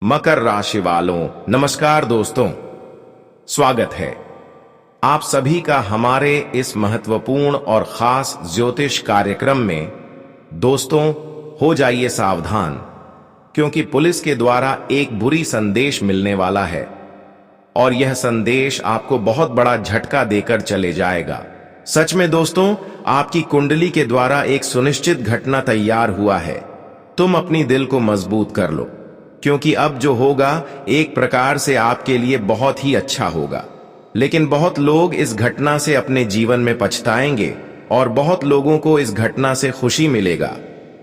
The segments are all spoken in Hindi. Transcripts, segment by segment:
मकर राशि वालों, नमस्कार दोस्तों। स्वागत है आप सभी का हमारे इस महत्वपूर्ण और खास ज्योतिष कार्यक्रम में। दोस्तों, हो जाइए सावधान, क्योंकि पुलिस के द्वारा एक बुरी संदेश मिलने वाला है और यह संदेश आपको बहुत बड़ा झटका देकर चले जाएगा। सच में दोस्तों, आपकी कुंडली के द्वारा एक सुनिश्चित घटना तैयार हुआ है। तुम अपनी दिल को मजबूत कर लो, क्योंकि अब जो होगा एक प्रकार से आपके लिए बहुत ही अच्छा होगा। लेकिन बहुत लोग इस घटना से अपने जीवन में पछताएंगे और बहुत लोगों को इस घटना से खुशी मिलेगा।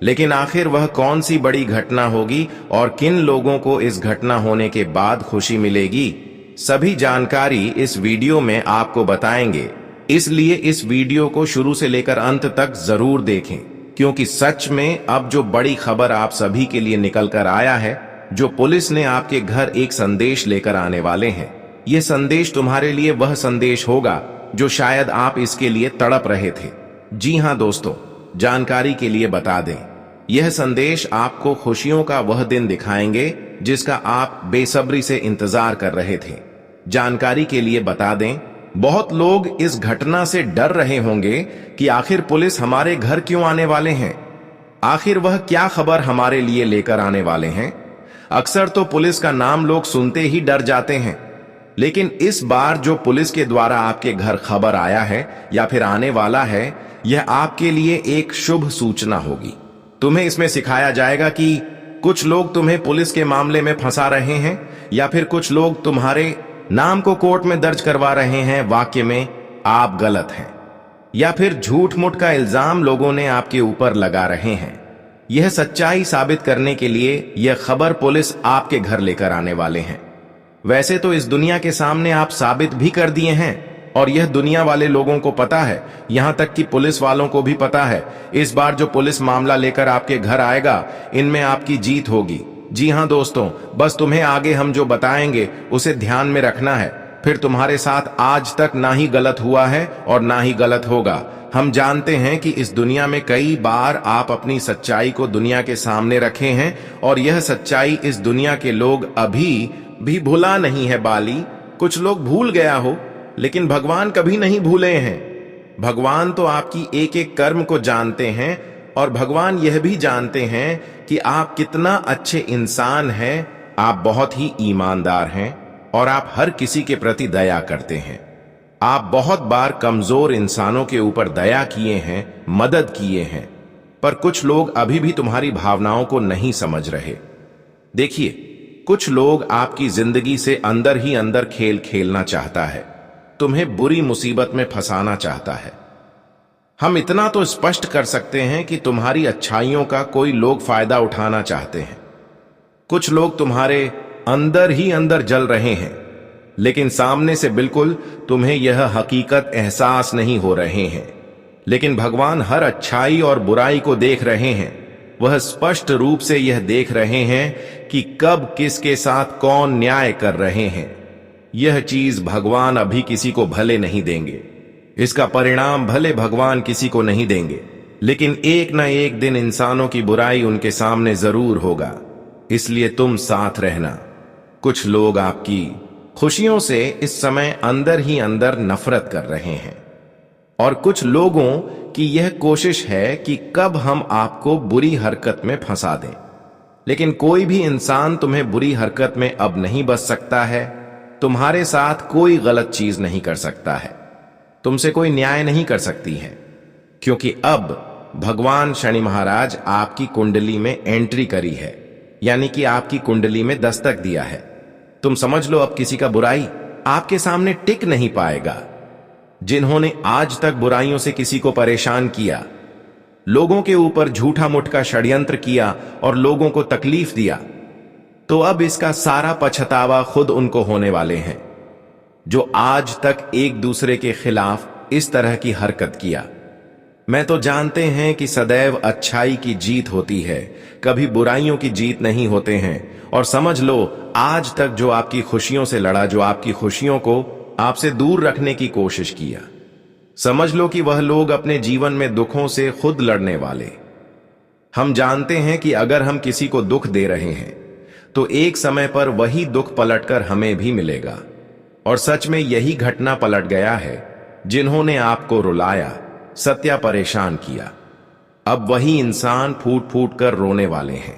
लेकिन आखिर वह कौन सी बड़ी घटना होगी और किन लोगों को इस घटना होने के बाद खुशी मिलेगी, सभी जानकारी इस वीडियो में आपको बताएंगे। इसलिए इस वीडियो को शुरू से लेकर अंत तक जरूर देखें, क्योंकि सच में अब जो बड़ी खबर आप सभी के लिए निकल कर आया है, जो पुलिस ने आपके घर एक संदेश लेकर आने वाले हैं। यह संदेश तुम्हारे लिए वह संदेश होगा जो शायद आप इसके लिए तड़प रहे थे। जी हां दोस्तों, जानकारी के लिए बता दें, यह संदेश आपको खुशियों का वह दिन दिखाएंगे जिसका आप बेसब्री से इंतजार कर रहे थे। जानकारी के लिए बता दें, बहुत लोग इस घटना से डर रहे होंगे कि आखिर पुलिस हमारे घर क्यों आने वाले हैं, आखिर वह क्या खबर हमारे लिए लेकर आने वाले हैं। अक्सर तो पुलिस का नाम लोग सुनते ही डर जाते हैं, लेकिन इस बार जो पुलिस के द्वारा आपके घर खबर आया है या फिर आने वाला है, यह आपके लिए एक शुभ सूचना होगी। तुम्हें इसमें सिखाया जाएगा कि कुछ लोग तुम्हें पुलिस के मामले में फंसा रहे हैं, या फिर कुछ लोग तुम्हारे नाम को कोर्ट में दर्ज करवा रहे हैं वाक्य में आप गलत हैं, या फिर झूठ मूठ का इल्जाम लोगों ने आपके ऊपर लगा रहे हैं। यह सच्चाई साबित करने के लिए यह खबर पुलिस आपके घर लेकर आने वाले हैं। वैसे तो इस दुनिया के सामने आप साबित भी कर दिए हैं और यह दुनिया वाले लोगों को पता है, यहां तक कि पुलिस वालों को भी पता है। इस बार जो पुलिस मामला लेकर आपके घर आएगा, इनमें आपकी जीत होगी। जी हां दोस्तों, बस तुम्हें आगे हम जो बताएंगे उसे ध्यान में रखना है। फिर तुम्हारे साथ आज तक ना ही गलत हुआ है और ना ही गलत होगा। हम जानते हैं कि इस दुनिया में कई बार आप अपनी सच्चाई को दुनिया के सामने रखे हैं और यह सच्चाई इस दुनिया के लोग अभी भी भुला नहीं है बाली। कुछ लोग भूल गया हो, लेकिन भगवान कभी नहीं भूले हैं। भगवान तो आपकी एक एक कर्म को जानते हैं और भगवान यह भी जानते हैं कि आप कितना अच्छे इंसान हैं। आप बहुत ही ईमानदार हैं और आप हर किसी के प्रति दया करते हैं। आप बहुत बार कमजोर इंसानों के ऊपर दया किए हैं, मदद किए हैं, पर कुछ लोग अभी भी तुम्हारी भावनाओं को नहीं समझ रहे। देखिए, कुछ लोग आपकी जिंदगी से अंदर ही अंदर खेल खेलना चाहता है, तुम्हें बुरी मुसीबत में फंसाना चाहता है। हम इतना तो स्पष्ट कर सकते हैं कि तुम्हारी अच्छाइयों का कोई लोग फायदा उठाना चाहते हैं। कुछ लोग तुम्हारे अंदर ही अंदर जल रहे हैं, लेकिन सामने से बिल्कुल तुम्हें यह हकीकत एहसास नहीं हो रहे हैं। लेकिन भगवान हर अच्छाई और बुराई को देख रहे हैं। वह स्पष्ट रूप से यह देख रहे हैं कि कब किसके साथ कौन न्याय कर रहे हैं। यह चीज भगवान अभी किसी को भले नहीं देंगे, इसका परिणाम भले भगवान किसी को नहीं देंगे, लेकिन एक न एक दिन इंसानों की बुराई उनके सामने जरूर होगा। इसलिए तुम साथ रहना। कुछ लोग आपकी खुशियों से इस समय अंदर ही अंदर नफरत कर रहे हैं और कुछ लोगों की यह कोशिश है कि कब हम आपको बुरी हरकत में फंसा दें। लेकिन कोई भी इंसान तुम्हें बुरी हरकत में अब नहीं बच सकता है। तुम्हारे साथ कोई गलत चीज नहीं कर सकता है, तुमसे कोई न्याय नहीं कर सकती है, क्योंकि अब भगवान शनि महाराज आपकी कुंडली में एंट्री करी है, यानी कि आपकी कुंडली में दस्तक दिया है। तुम समझ लो, अब किसी का बुराई आपके सामने टिक नहीं पाएगा। जिन्होंने आज तक बुराइयों से किसी को परेशान किया, लोगों के ऊपर झूठा मूठ का षड्यंत्र किया और लोगों को तकलीफ दिया, तो अब इसका सारा पछतावा खुद उनको होने वाले हैं, जो आज तक एक दूसरे के खिलाफ इस तरह की हरकत किया। मैं तो जानते हैं कि सदैव अच्छाई की जीत होती है, कभी बुराइयों की जीत नहीं होते हैं। और समझ लो, आज तक जो आपकी खुशियों से लड़ा, जो आपकी खुशियों को आपसे दूर रखने की कोशिश किया, समझ लो कि वह लोग अपने जीवन में दुखों से खुद लड़ने वाले। हम जानते हैं कि अगर हम किसी को दुख दे रहे हैं तो एक समय पर वही दुख पलटकर हमें भी मिलेगा। और सच में यही घटना पलट गया है। जिन्होंने आपको रुलाया, सत्या परेशान किया, अब वही इंसान फूट फूट कर रोने वाले हैं।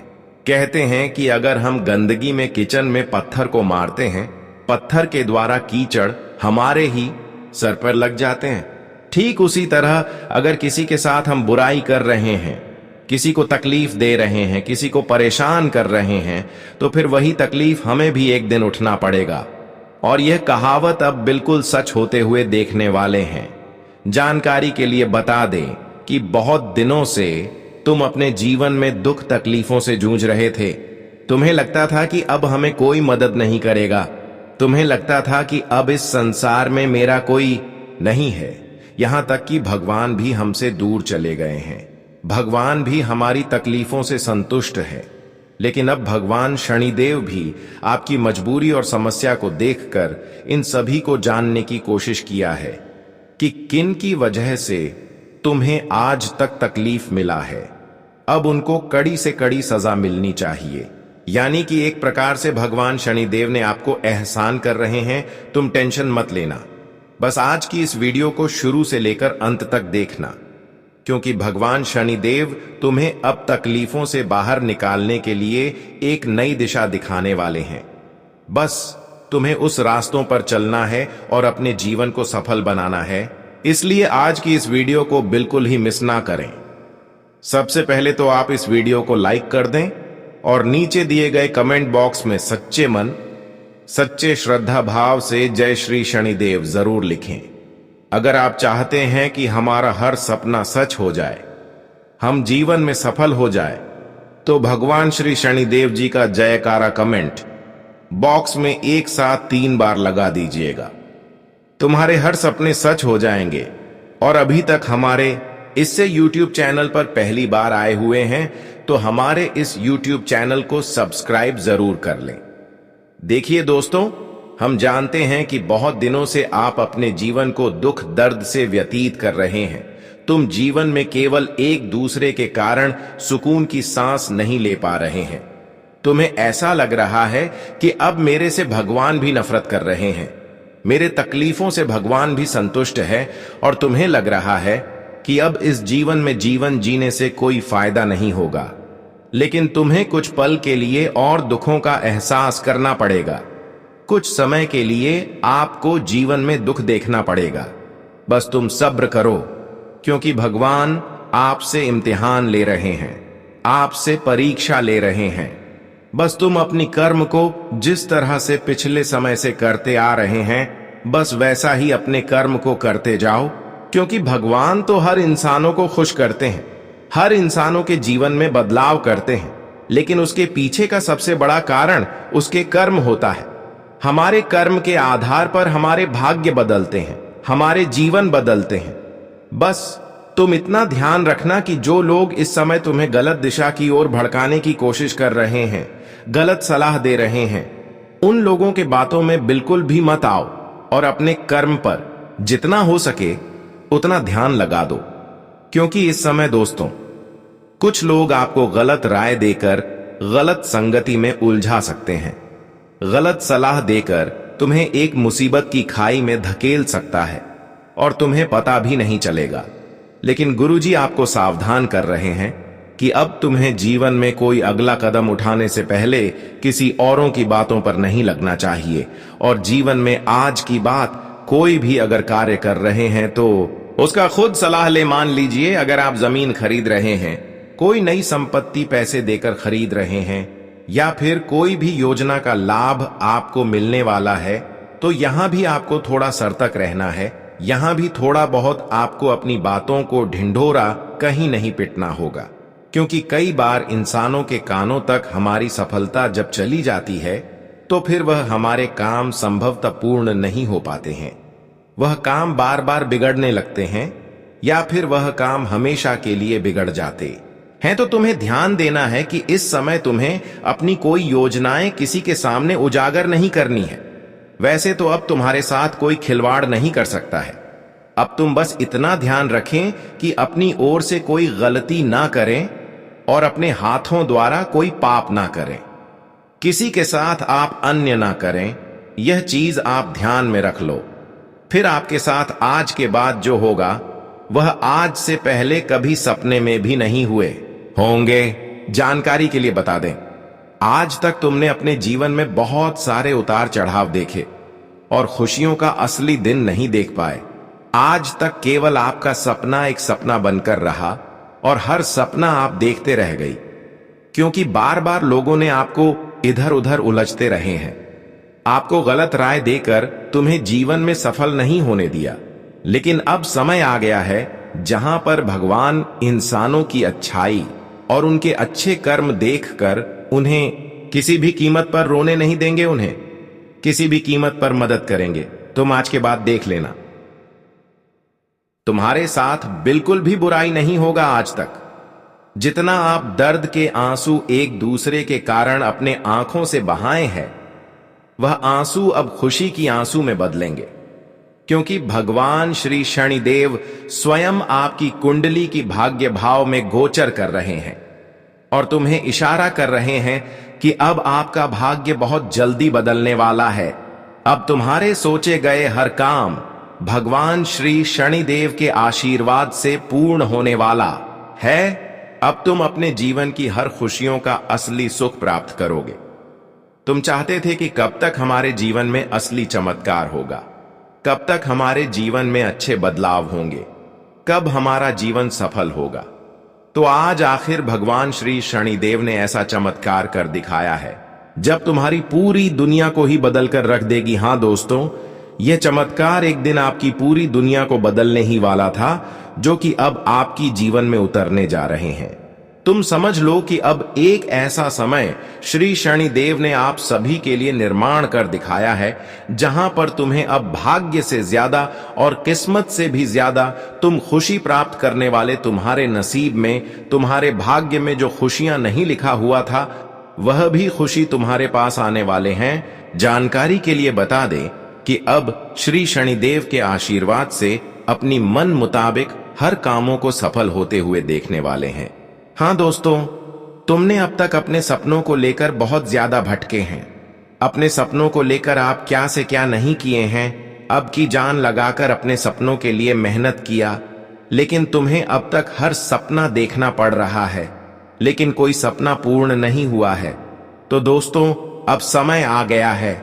कहते हैं कि अगर हम गंदगी में किचन में पत्थर को मारते हैं, पत्थर के द्वारा कीचड़ हमारे ही सर पर लग जाते हैं। ठीक उसी तरह अगर किसी के साथ हम बुराई कर रहे हैं, किसी को तकलीफ दे रहे हैं, किसी को परेशान कर रहे हैं, तो फिर वही तकलीफ हमें भी एक दिन उठना पड़ेगा। और यह कहावत अब बिल्कुल सच होते हुए देखने वाले हैं। जानकारी के लिए बता दें कि बहुत दिनों से तुम अपने जीवन में दुख तकलीफों से जूझ रहे थे। तुम्हें लगता था कि अब हमें कोई मदद नहीं करेगा। तुम्हें लगता था कि अब इस संसार में मेरा कोई नहीं है। यहां तक कि भगवान भी हमसे दूर चले गए हैं। भगवान भी हमारी तकलीफों से संतुष्ट है। लेकिन अब भगवान शनिदेव भी आपकी मजबूरी और समस्या को देखकर इन सभी को जानने की कोशिश किया है कि किन की वजह से तुम्हें आज तक तकलीफ मिला है। अब उनको कड़ी से कड़ी सजा मिलनी चाहिए। यानी कि एक प्रकार से भगवान शनिदेव ने आपको एहसान कर रहे हैं। तुम टेंशन मत लेना, बस आज की इस वीडियो को शुरू से लेकर अंत तक देखना, क्योंकि भगवान शनिदेव तुम्हें अब तकलीफों से बाहर निकालने के लिए एक नई दिशा दिखाने वाले हैं। बस तुम्हें उस रास्तों पर चलना है और अपने जीवन को सफल बनाना है। इसलिए आज की इस वीडियो को बिल्कुल ही मिस ना करें। सबसे पहले तो आप इस वीडियो को लाइक कर दें और नीचे दिए गए कमेंट बॉक्स में सच्चे मन, सच्चे श्रद्धा भाव से जय श्री शनिदेव जरूर लिखें। अगर आप चाहते हैं कि हमारा हर सपना सच हो जाए, हम जीवन में सफल हो जाए, तो भगवान श्री शनिदेव जी का जयकारा कमेंट बॉक्स में एक साथ 3 बार लगा दीजिएगा। तुम्हारे हर सपने सच हो जाएंगे। और अभी तक हमारे इससे YouTube चैनल पर पहली बार आए हुए हैं तो हमारे इस YouTube चैनल को सब्सक्राइब जरूर कर लें। देखिए दोस्तों, हम जानते हैं कि बहुत दिनों से आप अपने जीवन को दुख दर्द से व्यतीत कर रहे हैं। तुम जीवन में केवल एक दूसरे के कारण सुकून की सांस नहीं ले पा रहे हैं। तुम्हें ऐसा लग रहा है कि अब मेरे से भगवान भी नफरत कर रहे हैं, मेरे तकलीफों से भगवान भी संतुष्ट है, और तुम्हें लग रहा है कि अब इस जीवन में जीवन जीने से कोई फायदा नहीं होगा। लेकिन तुम्हें कुछ पल के लिए और दुखों का एहसास करना पड़ेगा। कुछ समय के लिए आपको जीवन में दुख देखना पड़ेगा। बस तुम सब्र करो, क्योंकि भगवान आपसे इम्तिहान ले रहे हैं, आपसे परीक्षा ले रहे हैं। बस तुम अपनी कर्म को जिस तरह से पिछले समय से करते आ रहे हैं, बस वैसा ही अपने कर्म को करते जाओ, क्योंकि भगवान तो हर इंसानों को खुश करते हैं, हर इंसानों के जीवन में बदलाव करते हैं। लेकिन उसके पीछे का सबसे बड़ा कारण उसके कर्म होता है। हमारे कर्म के आधार पर हमारे भाग्य बदलते हैं, हमारे जीवन बदलते हैं। बस तुम इतना ध्यान रखना कि जो लोग इस समय तुम्हें गलत दिशा की ओर भड़काने की कोशिश कर रहे हैं, गलत सलाह दे रहे हैं, उन लोगों के बातों में बिल्कुल भी मत आओ और अपने कर्म पर जितना हो सके उतना ध्यान लगा दो। क्योंकि इस समय दोस्तों, कुछ लोग आपको गलत राय देकर गलत संगति में उलझा सकते हैं। गलत सलाह देकर तुम्हें एक मुसीबत की खाई में धकेल सकता है और तुम्हें पता भी नहीं चलेगा। लेकिन गुरुजी आपको सावधान कर रहे हैं कि अब तुम्हें जीवन में कोई अगला कदम उठाने से पहले किसी औरों की बातों पर नहीं लगना चाहिए। और जीवन में आज की बात कोई भी अगर कार्य कर रहे हैं तो उसका खुद सलाह ले। मान लीजिए अगर आप जमीन खरीद रहे हैं, कोई नई संपत्ति पैसे देकर खरीद रहे हैं, या फिर कोई भी योजना का लाभ आपको मिलने वाला है, तो यहां भी आपको थोड़ा सतर्क रहना है। यहां भी थोड़ा बहुत आपको अपनी बातों को ढिंढोरा कहीं नहीं पिटना होगा, क्योंकि कई बार इंसानों के कानों तक हमारी सफलता जब चली जाती है तो फिर वह हमारे काम संभवतः पूर्ण नहीं हो पाते हैं। वह काम बार बार बिगड़ने लगते हैं, या फिर वह काम हमेशा के लिए बिगड़ जाते हैं। तो तुम्हें ध्यान देना है कि इस समय तुम्हें अपनी कोई योजनाएं किसी के सामने उजागर नहीं करनी है। वैसे तो अब तुम्हारे साथ कोई खिलवाड़ नहीं कर सकता है। अब तुम बस इतना ध्यान रखें कि अपनी ओर से कोई गलती ना करें और अपने हाथों द्वारा कोई पाप ना करें। किसी के साथ आप अन्य ना करें, यह चीज आप ध्यान में रख लो। फिर आपके साथ आज के बाद जो होगा वह आज से पहले कभी सपने में भी नहीं हुए होंगे। जानकारी के लिए बता दें, आज तक तुमने अपने जीवन में बहुत सारे उतार चढ़ाव देखे और खुशियों का असली दिन नहीं देख पाए। आज तक केवल आपका सपना एक सपना बनकर रहा और हर सपना आप देखते रह गई, क्योंकि बार बार लोगों ने आपको इधर उधर उलझते रहे हैं, आपको गलत राय देकर तुम्हें जीवन में सफल नहीं होने दिया। लेकिन अब समय आ गया है जहां पर भगवान इंसानों की अच्छाई और उनके अच्छे कर्म देखकर उन्हें किसी भी कीमत पर रोने नहीं देंगे, उन्हें किसी भी कीमत पर मदद करेंगे। तुम आज के बाद देख लेना, तुम्हारे साथ बिल्कुल भी बुराई नहीं होगा। आज तक जितना आप दर्द के आंसू एक दूसरे के कारण अपने आंखों से बहाए हैं, वह आंसू अब खुशी की आंसू में बदलेंगे, क्योंकि भगवान श्री शनिदेव स्वयं आपकी कुंडली की भाग्य भाव में गोचर कर रहे हैं और तुम्हें इशारा कर रहे हैं कि अब आपका भाग्य बहुत जल्दी बदलने वाला है। अब तुम्हारे सोचे गए हर काम भगवान श्री शनिदेव के आशीर्वाद से पूर्ण होने वाला है। अब तुम अपने जीवन की हर खुशियों का असली सुख प्राप्त करोगे। तुम चाहते थे कि कब तक हमारे जीवन में असली चमत्कार होगा, कब तक हमारे जीवन में अच्छे बदलाव होंगे, कब हमारा जीवन सफल होगा। तो आज आखिर भगवान श्री शनिदेव ने ऐसा चमत्कार कर दिखाया है जब तुम्हारी पूरी दुनिया को ही बदल कर रख देगी। हां दोस्तों, यह चमत्कार एक दिन आपकी पूरी दुनिया को बदलने ही वाला था, जो कि अब आपकी जीवन में उतरने जा रहे हैं। तुम समझ लो कि अब एक ऐसा समय श्री शनिदेव ने आप सभी के लिए निर्माण कर दिखाया है, जहां पर तुम्हें अब भाग्य से ज्यादा और किस्मत से भी ज्यादा तुम खुशी प्राप्त करने वाले तुम्हारे नसीब में, तुम्हारे भाग्य में जो खुशियां नहीं लिखा हुआ था, वह भी खुशी तुम्हारे पास आने वाले हैं। जानकारी के लिए बता दें कि अब श्री शनिदेव के आशीर्वाद से अपनी मन मुताबिक हर कामों को सफल होते हुए देखने वाले हैं। हाँ दोस्तों, तुमने अब तक अपने सपनों को लेकर बहुत ज्यादा भटके हैं। अपने सपनों को लेकर आप क्या से क्या नहीं किए हैं, अब की जान लगाकर अपने सपनों के लिए मेहनत किया, लेकिन तुम्हें अब तक हर सपना देखना पड़ रहा है, लेकिन कोई सपना पूर्ण नहीं हुआ है। तो दोस्तों, अब समय आ गया है,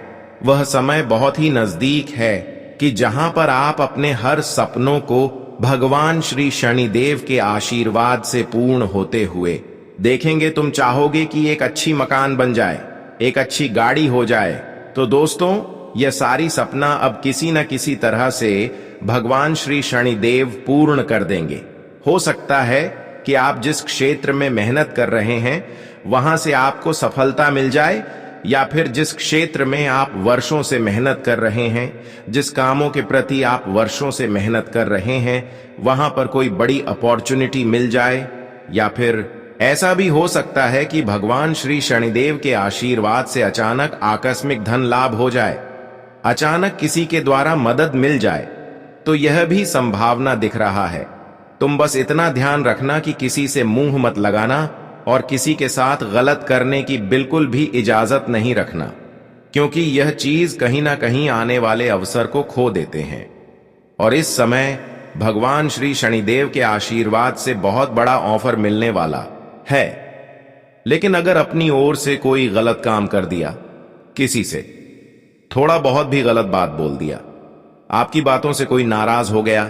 वह समय बहुत ही नजदीक है कि जहां पर आप अपने हर सपनों को भगवान श्री शनिदेव के आशीर्वाद से पूर्ण होते हुए देखेंगे। तुम चाहोगे कि एक अच्छी मकान बन जाए, एक अच्छी गाड़ी हो जाए। तो दोस्तों, यह सारी सपना अब किसी न किसी तरह से भगवान श्री शनिदेव पूर्ण कर देंगे। हो सकता है कि आप जिस क्षेत्र में मेहनत कर रहे हैं वहां से आपको सफलता मिल जाए, या फिर जिस क्षेत्र में आप वर्षों से मेहनत कर रहे हैं, जिस कामों के प्रति आप वर्षों से मेहनत कर रहे हैं, वहां पर कोई बड़ी अपॉर्चुनिटी मिल जाए। या फिर ऐसा भी हो सकता है कि भगवान श्री शनिदेव के आशीर्वाद से अचानक आकस्मिक धन लाभ हो जाए, अचानक किसी के द्वारा मदद मिल जाए। तो यह भी संभावना दिख रहा है। तुम बस इतना ध्यान रखना कि किसी से मुंह मत लगाना और किसी के साथ गलत करने की बिल्कुल भी इजाजत नहीं रखना, क्योंकि यह चीज कहीं ना कहीं आने वाले अवसर को खो देते हैं। और इस समय भगवान श्री शनिदेव के आशीर्वाद से बहुत बड़ा ऑफर मिलने वाला है। लेकिन अगर अपनी ओर से कोई गलत काम कर दिया, किसी से थोड़ा बहुत भी गलत बात बोल दिया, आपकी बातों से कोई नाराज हो गया,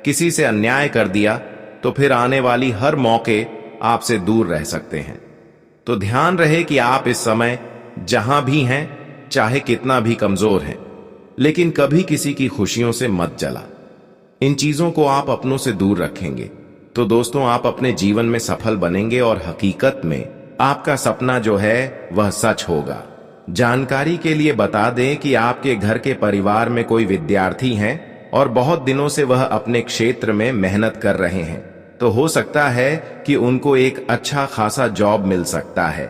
किसी से अन्याय कर दिया, तो फिर आने वाली हर मौके आपसे दूर रह सकते हैं। तो ध्यान रहे कि आप इस समय जहां भी हैं, चाहे कितना भी कमजोर हैं, लेकिन कभी किसी की खुशियों से मत जला। इन चीजों को आप अपनों से दूर रखेंगे तो दोस्तों, आप अपने जीवन में सफल बनेंगे और हकीकत में आपका सपना जो है वह सच होगा। जानकारी के लिए बता दें कि आपके घर के परिवार में कोई विद्यार्थी हैं और बहुत दिनों से वह अपने क्षेत्र में मेहनत कर रहे हैं, तो हो सकता है कि उनको एक अच्छा खासा जॉब मिल सकता है।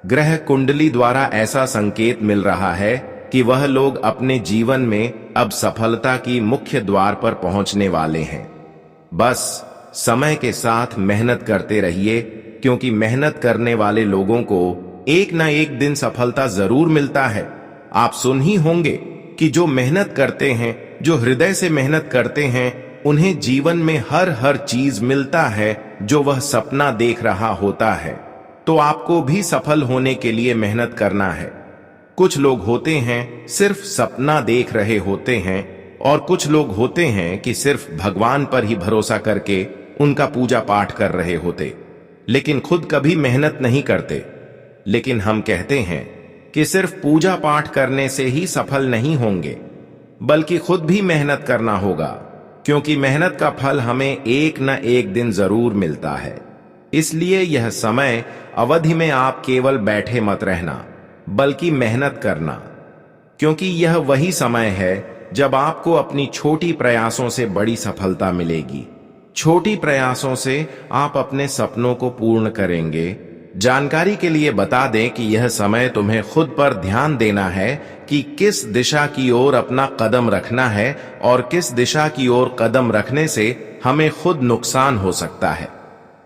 ग्रह कुंडली द्वारा ऐसा संकेत मिल रहा है कि वह लोग अपने जीवन में अब सफलता की मुख्य द्वार पर पहुंचने वाले हैं। बस समय के साथ मेहनत करते रहिए, क्योंकि मेहनत करने वाले लोगों को एक ना एक दिन सफलता जरूर मिलता है। आप सुन ही होंगे कि जो मेहनत करते हैं, जो हृदय से मेहनत करते हैं, उन्हें जीवन में हर चीज मिलता है जो वह सपना देख रहा होता है। तो आपको भी सफल होने के लिए मेहनत करना है। कुछ लोग होते हैं सिर्फ सपना देख रहे होते हैं, और कुछ लोग होते हैं कि सिर्फ भगवान पर ही भरोसा करके उनका पूजा पाठ कर रहे होते, लेकिन खुद कभी मेहनत नहीं करते। लेकिन हम कहते हैं कि सिर्फ पूजा पाठ करने से ही सफल नहीं होंगे, बल्कि खुद भी मेहनत करना होगा, क्योंकि मेहनत का फल हमें एक न एक दिन जरूर मिलता है। इसलिए यह समय अवधि में आप केवल बैठे मत रहना, बल्कि मेहनत करना, क्योंकि यह वही समय है जब आपको अपनी छोटी प्रयासों से बड़ी सफलता मिलेगी। छोटी प्रयासों से आप अपने सपनों को पूर्ण करेंगे। जानकारी के लिए बता दें कि यह समय तुम्हें खुद पर ध्यान देना है कि किस दिशा की ओर अपना कदम रखना है, और किस दिशा की ओर कदम रखने से हमें खुद नुकसान हो सकता है।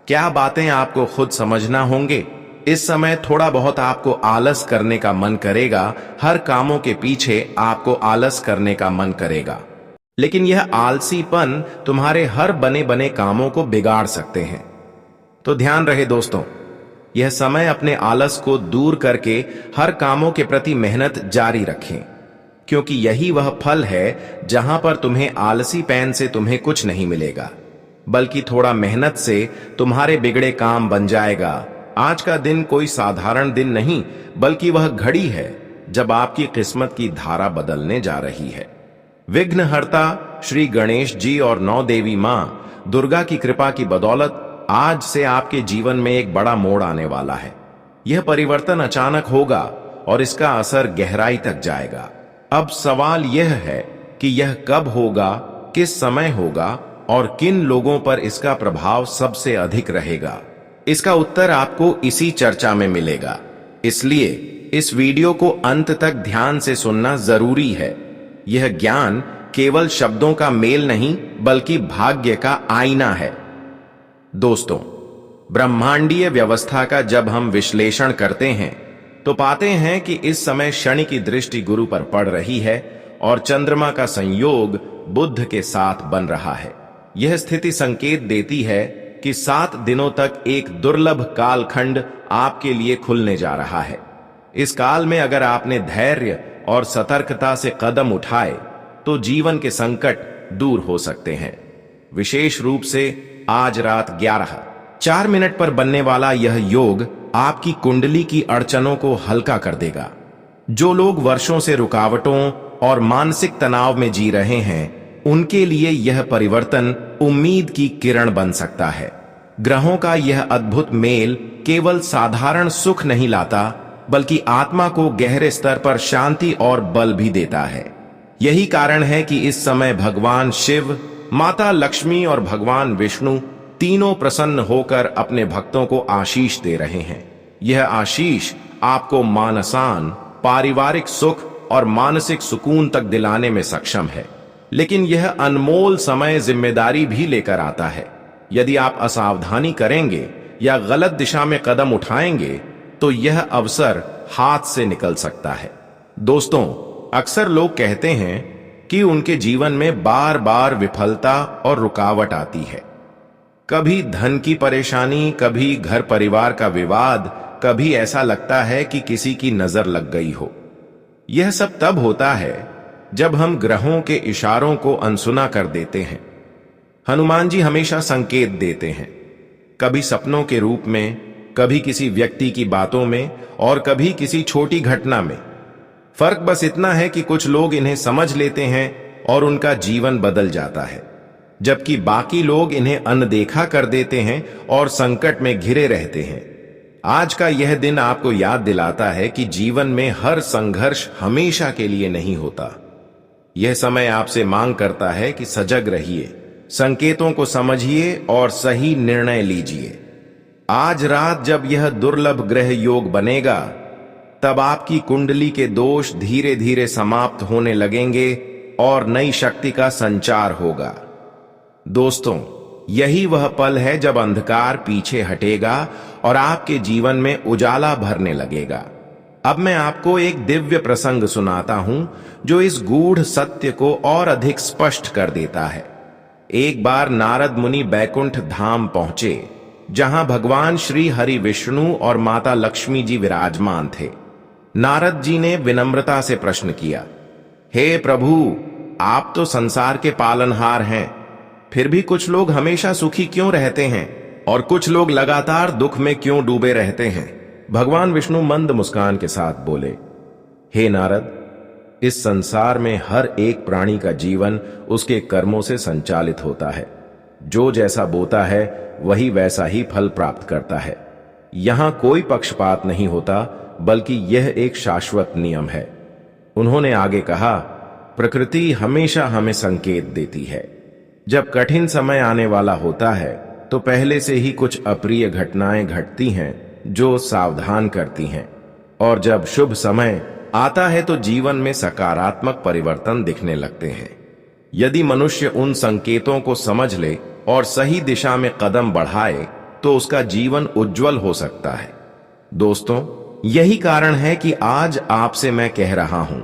क्या बातें आपको खुद समझना होंगे। इस समय थोड़ा बहुत आपको आलस करने का मन करेगा, हर कामों के पीछे आपको आलस करने का मन करेगा, लेकिन यह आलसीपन तुम्हारे हर बने बने कामों को बिगाड़ सकते हैं। तो ध्यान रहे दोस्तों, यह समय अपने आलस को दूर करके हर कामों के प्रति मेहनत जारी रखें, क्योंकि यही वह फल है जहां पर तुम्हें आलसी पैन से तुम्हें कुछ नहीं मिलेगा, बल्कि थोड़ा मेहनत से तुम्हारे बिगड़े काम बन जाएगा। आज का दिन कोई साधारण दिन नहीं, बल्कि वह घड़ी है जब आपकी किस्मत की धारा बदलने जा रही है। विघ्नहर्ता श्री गणेश जी और 9 देवी मां दुर्गा की कृपा की बदौलत आज से आपके जीवन में एक बड़ा मोड़ आने वाला है। यह परिवर्तन अचानक होगा और इसका असर गहराई तक जाएगा। अब सवाल यह है कि यह कब होगा, किस समय होगा और किन लोगों पर इसका प्रभाव सबसे अधिक रहेगा। इसका उत्तर आपको इसी चर्चा में मिलेगा, इसलिए इस वीडियो को अंत तक ध्यान से सुनना जरूरी है। यह ज्ञान केवल शब्दों का मेल नहीं, बल्कि भाग्य का आईना है। दोस्तों, ब्रह्मांडीय व्यवस्था का जब हम विश्लेषण करते हैं तो पाते हैं कि इस समय शनि की दृष्टि गुरु पर पड़ रही है और चंद्रमा का संयोग बुध के साथ बन रहा है। यह स्थिति संकेत देती है कि 7 दिनों तक एक दुर्लभ कालखंड आपके लिए खुलने जा रहा है। इस काल में अगर आपने धैर्य और सतर्कता से कदम उठाए तो जीवन के संकट दूर हो सकते हैं। विशेष रूप से आज रात 11:04 पर बनने वाला यह योग आपकी कुंडली की अड़चनों को हल्का कर देगा। जो लोग वर्षों से रुकावटों और मानसिक तनाव में जी रहे हैं, उनके लिए यह परिवर्तन उम्मीद की किरण बन सकता है। ग्रहों का यह अद्भुत मेल केवल साधारण सुख नहीं लाता, बल्कि आत्मा को गहरे स्तर पर शांति और बल भी देता है। यही कारण है कि इस समय भगवान शिव, माता लक्ष्मी और भगवान विष्णु तीनों प्रसन्न होकर अपने भक्तों को आशीष दे रहे हैं। यह आशीष आपको मानसान, पारिवारिक सुख और मानसिक सुकून तक दिलाने में सक्षम है। लेकिन यह अनमोल समय जिम्मेदारी भी लेकर आता है। यदि आप असावधानी करेंगे या गलत दिशा में कदम उठाएंगे तो यह अवसर हाथ से निकल सकता है। दोस्तों, अक्सर लोग कहते हैं कि उनके जीवन में बार बार विफलता और रुकावट आती है। कभी धन की परेशानी, कभी घर परिवार का विवाद, कभी ऐसा लगता है कि किसी की नजर लग गई हो। यह सब तब होता है जब हम ग्रहों के इशारों को अनसुना कर देते हैं। हनुमान जी हमेशा संकेत देते हैं, कभी सपनों के रूप में, कभी किसी व्यक्ति की बातों में और कभी किसी छोटी घटना में। फर्क बस इतना है कि कुछ लोग इन्हें समझ लेते हैं और उनका जीवन बदल जाता है, जबकि बाकी लोग इन्हें अनदेखा कर देते हैं और संकट में घिरे रहते हैं। आज का यह दिन आपको याद दिलाता है कि जीवन में हर संघर्ष हमेशा के लिए नहीं होता। यह समय आपसे मांग करता है कि सजग रहिए, संकेतों को समझिए और सही निर्णय लीजिए। आज रात जब यह दुर्लभ ग्रह योग बनेगा, तब आपकी कुंडली के दोष धीरे धीरे समाप्त होने लगेंगे और नई शक्ति का संचार होगा। दोस्तों, यही वह पल है जब अंधकार पीछे हटेगा और आपके जीवन में उजाला भरने लगेगा। अब मैं आपको एक दिव्य प्रसंग सुनाता हूं जो इस गूढ़ सत्य को और अधिक स्पष्ट कर देता है। एक बार नारद मुनि बैकुंठ धाम पहुंचे, जहां भगवान श्री हरि विष्णु और माता लक्ष्मी जी विराजमान थे। नारद जी ने विनम्रता से प्रश्न किया, हे प्रभु, आप तो संसार के पालनहार हैं, फिर भी कुछ लोग हमेशा सुखी क्यों रहते हैं और कुछ लोग लगातार दुख में क्यों डूबे रहते हैं? भगवान विष्णु मंद मुस्कान के साथ बोले, हे नारद, इस संसार में हर एक प्राणी का जीवन उसके कर्मों से संचालित होता है। जो जैसा बोता है वही वैसा ही फल प्राप्त करता है। यहां कोई पक्षपात नहीं होता, बल्कि यह एक शाश्वत नियम है। उन्होंने आगे कहा, प्रकृति हमेशा हमें संकेत देती है। जब कठिन समय आने वाला होता है तो पहले से ही कुछ अप्रिय घटनाएं घटती हैं जो सावधान करती हैं, और जब शुभ समय आता है तो जीवन में सकारात्मक परिवर्तन दिखने लगते हैं। यदि मनुष्य उन संकेतों को समझ ले और सही दिशा में कदम बढ़ाए तो उसका जीवन उज्जवल हो सकता है। दोस्तों, यही कारण है कि आज आपसे मैं कह रहा हूं,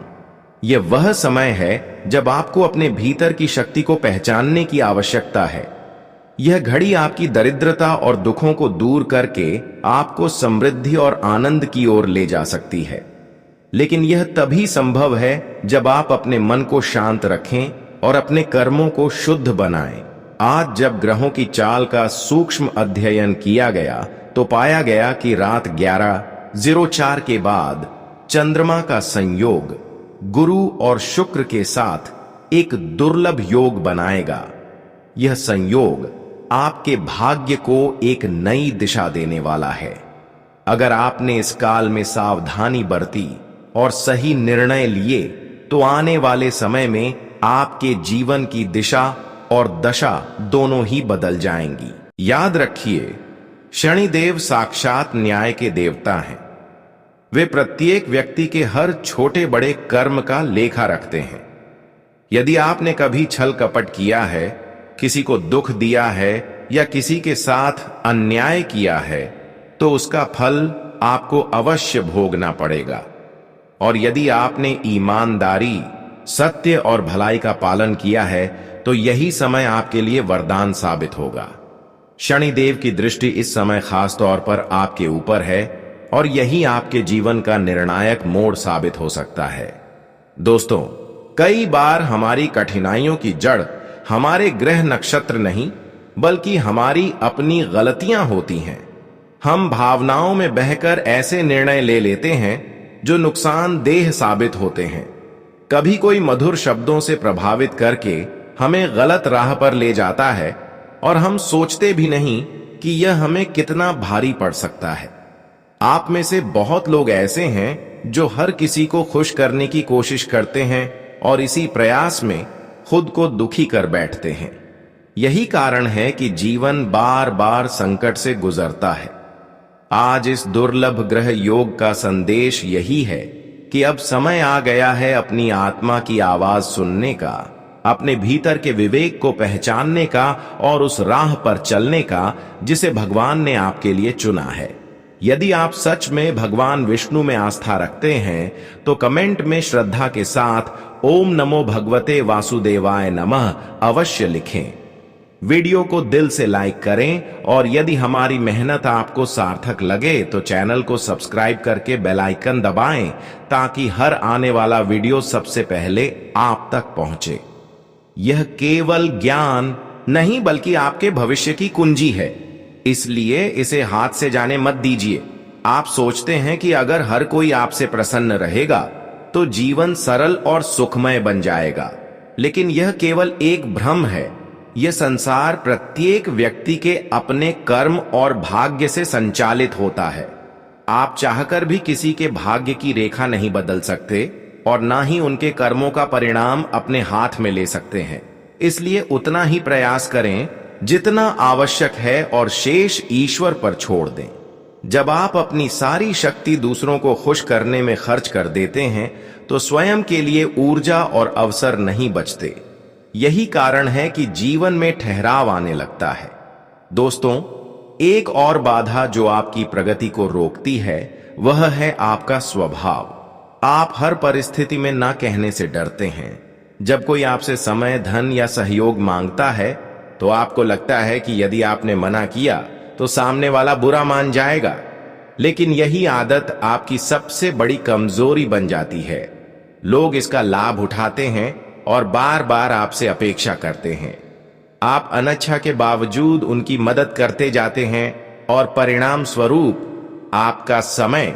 यह वह समय है जब आपको अपने भीतर की शक्ति को पहचानने की आवश्यकता है। यह घड़ी आपकी दरिद्रता और दुखों को दूर करके आपको समृद्धि और आनंद की ओर ले जा सकती है। लेकिन यह तभी संभव है जब आप अपने मन को शांत रखें और अपने कर्मों को शुद्ध बनाएं। आज जब ग्रहों की चाल का सूक्ष्म अध्ययन किया गया तो पाया गया कि रात 11:04 के बाद चंद्रमा का संयोग गुरु और शुक्र के साथ एक दुर्लभ योग बनाएगा। यह संयोग आपके भाग्य को एक नई दिशा देने वाला है। अगर आपने इस काल में सावधानी बरती और सही निर्णय लिए तो आने वाले समय में आपके जीवन की दिशा और दशा दोनों ही बदल जाएंगी। याद रखिए, शनिदेव साक्षात न्याय के देवता हैं। वे प्रत्येक व्यक्ति के हर छोटे बड़े कर्म का लेखा रखते हैं। यदि आपने कभी छल कपट किया है, किसी को दुख दिया है या किसी के साथ अन्याय किया है, तो उसका फल आपको अवश्य भोगना पड़ेगा। और यदि आपने ईमानदारी, सत्य और भलाई का पालन किया है तो यही समय आपके लिए वरदान साबित होगा। शनिदेव की दृष्टि इस समय खास तौर पर आपके ऊपर है और यही आपके जीवन का निर्णायक मोड़ साबित हो सकता है। दोस्तों, कई बार हमारी कठिनाइयों की जड़ हमारे ग्रह नक्षत्र नहीं, बल्कि हमारी अपनी गलतियां होती हैं। हम भावनाओं में बहकर ऐसे निर्णय ले लेते हैं जो नुकसानदेह साबित होते हैं। कभी कोई मधुर शब्दों से प्रभावित करके हमें गलत राह पर ले जाता है और हम सोचते भी नहीं कि यह हमें कितना भारी पड़ सकता है। आप में से बहुत लोग ऐसे हैं जो हर किसी को खुश करने की कोशिश करते हैं और इसी प्रयास में खुद को दुखी कर बैठते हैं। यही कारण है कि जीवन बार बार संकट से गुजरता है। आज इस दुर्लभ ग्रह योग का संदेश यही है कि अब समय आ गया है अपनी आत्मा की आवाज सुनने का, अपने भीतर के विवेक को पहचानने का और उस राह पर चलने का जिसे भगवान ने आपके लिए चुना है। यदि आप सच में भगवान विष्णु में आस्था रखते हैं तो कमेंट में श्रद्धा के साथ ओम नमो भगवते वासुदेवाय नमः अवश्य लिखें। वीडियो को दिल से लाइक करें और यदि हमारी मेहनत आपको सार्थक लगे तो चैनल को सब्सक्राइब करके बेल आइकन दबाएं ताकि हर आने वाला वीडियो सबसे पहले आप तक पहुंचे। यह केवल ज्ञान नहीं बल्कि आपके भविष्य की कुंजी है, इसलिए इसे हाथ से जाने मत दीजिए। आप सोचते हैं कि अगर हर कोई आपसे प्रसन्न रहेगा तो जीवन सरल और सुखमय बन जाएगा, लेकिन यह केवल एक भ्रम है। यह संसार प्रत्येक व्यक्ति के अपने कर्म और भाग्य से संचालित होता है। आप चाहकर भी किसी के भाग्य की रेखा नहीं बदल सकते और ना ही उनके कर्मों का परिणाम अपने हाथ में ले सकते हैं। इसलिए उतना ही प्रयास करें जितना आवश्यक है और शेष ईश्वर पर छोड़ दें। जब आप अपनी सारी शक्ति दूसरों को खुश करने में खर्च कर देते हैं तो स्वयं के लिए ऊर्जा और अवसर नहीं बचते। यही कारण है कि जीवन में ठहराव आने लगता है। दोस्तों, एक और बाधा जो आपकी प्रगति को रोकती है वह है आपका स्वभाव। आप हर परिस्थिति में ना कहने से डरते हैं। जब कोई आपसे समय, धन या सहयोग मांगता है तो आपको लगता है कि यदि आपने मना किया तो सामने वाला बुरा मान जाएगा। लेकिन यही आदत आपकी सबसे बड़ी कमजोरी बन जाती है। लोग इसका लाभ उठाते हैं और बार बार आपसे अपेक्षा करते हैं। आप अनिच्छा के बावजूद उनकी मदद करते जाते हैं और परिणाम स्वरूप आपका समय,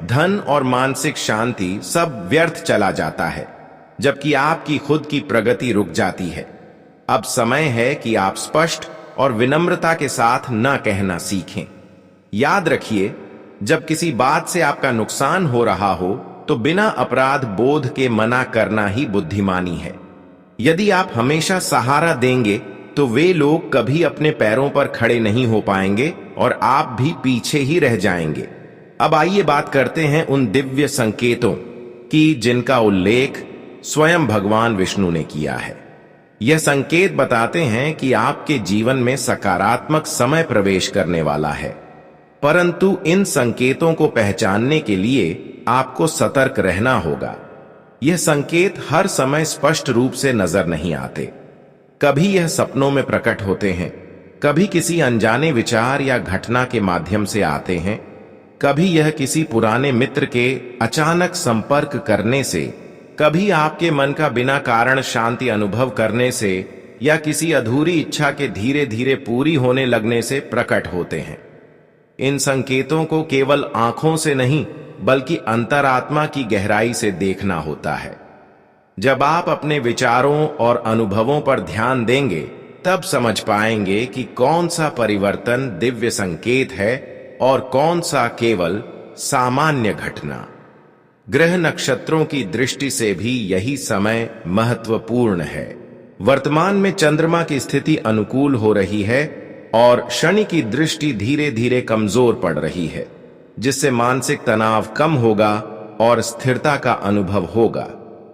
धन और मानसिक शांति सब व्यर्थ चला जाता है, जबकि आपकी खुद की प्रगति रुक जाती है। अब समय है कि आप स्पष्ट और विनम्रता के साथ न कहना सीखें। याद रखिए, जब किसी बात से आपका नुकसान हो रहा हो तो बिना अपराध बोध के मना करना ही बुद्धिमानी है। यदि आप हमेशा सहारा देंगे तो वे लोग कभी अपने पैरों पर खड़े नहीं हो पाएंगे और आप भी पीछे ही रह जाएंगे। अब आइए बात करते हैं उन दिव्य संकेतों की जिनका उल्लेख स्वयं भगवान विष्णु ने किया है। यह संकेत बताते हैं कि आपके जीवन में सकारात्मक समय प्रवेश करने वाला है, परंतु इन संकेतों को पहचानने के लिए आपको सतर्क रहना होगा। यह संकेत हर समय स्पष्ट रूप से नजर नहीं आते। कभी यह सपनों में प्रकट होते हैं, कभी किसी अनजाने विचार या घटना के माध्यम से आते हैं, कभी यह किसी पुराने मित्र के अचानक संपर्क करने से, कभी आपके मन का बिना कारण शांति अनुभव करने से या किसी अधूरी इच्छा के धीरे धीरे पूरी होने लगने से प्रकट होते हैं। इन संकेतों को केवल आंखों से नहीं बल्कि अंतरात्मा की गहराई से देखना होता है। जब आप अपने विचारों और अनुभवों पर ध्यान देंगे तब समझ पाएंगे कि कौन सा परिवर्तन दिव्य संकेत है और कौन सा केवल सामान्य घटना। ग्रह नक्षत्रों की दृष्टि से भी यही समय महत्वपूर्ण है। वर्तमान में चंद्रमा की स्थिति अनुकूल हो रही है और शनि की दृष्टि धीरे धीरे कमजोर पड़ रही है, जिससे मानसिक तनाव कम होगा और स्थिरता का अनुभव होगा।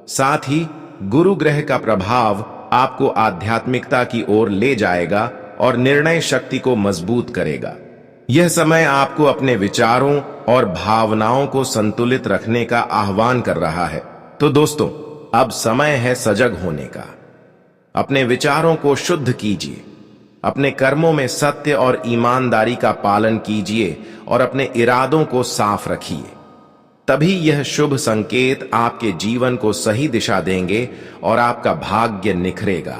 साथ ही गुरु ग्रह का प्रभाव आपको आध्यात्मिकता की ओर ले जाएगा और निर्णय शक्ति को मजबूत करेगा। यह समय आपको अपने विचारों और भावनाओं को संतुलित रखने का आह्वान कर रहा है। तो दोस्तों, अब समय है सजग होने का। अपने विचारों को शुद्ध कीजिए, अपने कर्मों में सत्य और ईमानदारी का पालन कीजिए और अपने इरादों को साफ रखिए। तभी यह शुभ संकेत आपके जीवन को सही दिशा देंगे और आपका भाग्य निखरेगा।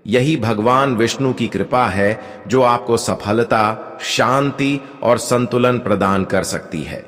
यही भगवान विष्णु की कृपा है जो आपको सफलता, शांति और संतुलन प्रदान कर सकती है।